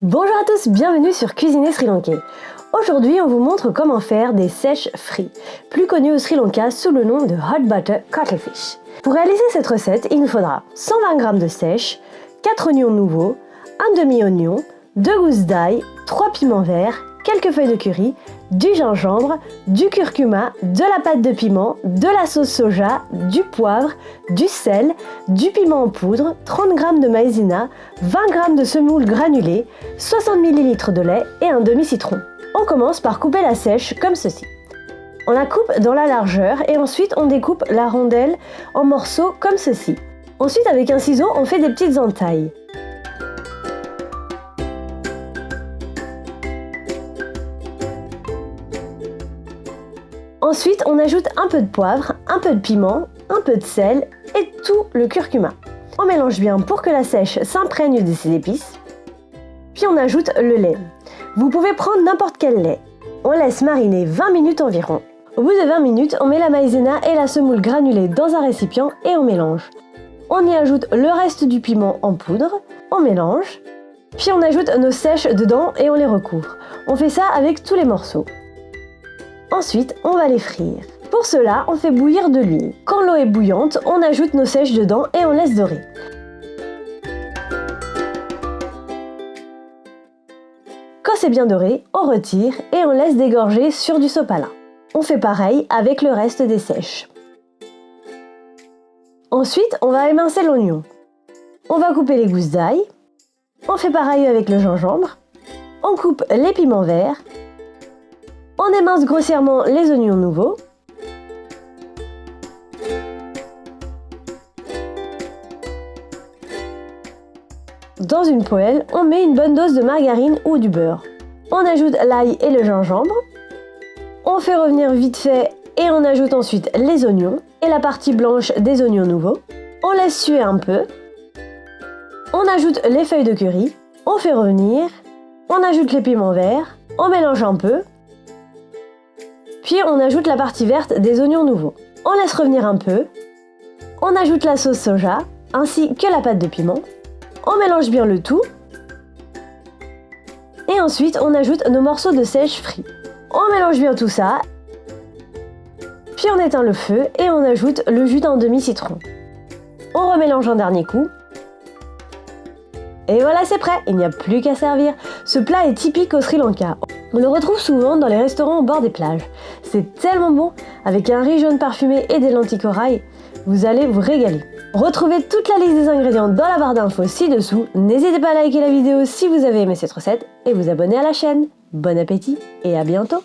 Bonjour à tous, bienvenue sur Cuisiner Sri Lankais. Aujourd'hui, on vous montre comment faire des sèches frits, plus connus au Sri Lanka sous le nom de Hot Butter Cuttlefish. Pour réaliser cette recette, il nous faudra 120 g de sèche, 4 oignons nouveaux, un demi-oignon, 2 gousses d'ail, 3 piments verts, quelques feuilles de curry, du gingembre, du curcuma, de la pâte de piment, de la sauce soja, du poivre, du sel, du piment en poudre, 30 g de maïzena, 20 g de semoule granulée, 60 ml de lait et un demi-citron. On commence par couper la sèche comme ceci. On la coupe dans la largeur et ensuite on découpe la rondelle en morceaux comme ceci. Ensuite avec un ciseau on fait des petites entailles. Ensuite, on ajoute un peu de poivre, un peu de piment, un peu de sel et tout le curcuma. On mélange bien pour que la sèche s'imprègne de ces épices. Puis on ajoute le lait. Vous pouvez prendre n'importe quel lait. On laisse mariner 20 minutes environ. Au bout de 20 minutes, on met la maïzena et la semoule granulée dans un récipient et on mélange. On y ajoute le reste du piment en poudre, on mélange. Puis on ajoute nos sèches dedans et on les recouvre. On fait ça avec tous les morceaux. Ensuite, on va les frire. Pour cela, on fait bouillir de l'huile. Quand l'eau est bouillante, on ajoute nos sèches dedans et on laisse dorer. Quand c'est bien doré, on retire et on laisse dégorger sur du sopalin. On fait pareil avec le reste des sèches. Ensuite, on va émincer l'oignon. On va couper les gousses d'ail. On fait pareil avec le gingembre. On coupe les piments verts. On émince grossièrement les oignons nouveaux. Dans une poêle, on met une bonne dose de margarine ou du beurre. On ajoute l'ail et le gingembre. On fait revenir vite fait et on ajoute ensuite les oignons et la partie blanche des oignons nouveaux. On laisse suer un peu. On ajoute les feuilles de curry. On fait revenir. On ajoute les piments verts. On mélange un peu. Puis on ajoute la partie verte des oignons nouveaux. On laisse revenir un peu. On ajoute la sauce soja ainsi que la pâte de piment. On mélange bien le tout. Et ensuite on ajoute nos morceaux de sèche frits. On mélange bien tout ça. Puis on éteint le feu et on ajoute le jus d'un demi-citron. On remélange un dernier coup. Et voilà, c'est prêt, il n'y a plus qu'à servir. Ce plat est typique au Sri Lanka. On le retrouve souvent dans les restaurants au bord des plages. C'est tellement bon, avec un riz jaune parfumé et des lentilles corail. Vous allez vous régaler. Retrouvez toute la liste des ingrédients dans la barre d'infos ci-dessous. N'hésitez pas à liker la vidéo si vous avez aimé cette recette et vous abonner à la chaîne. Bon appétit et à bientôt!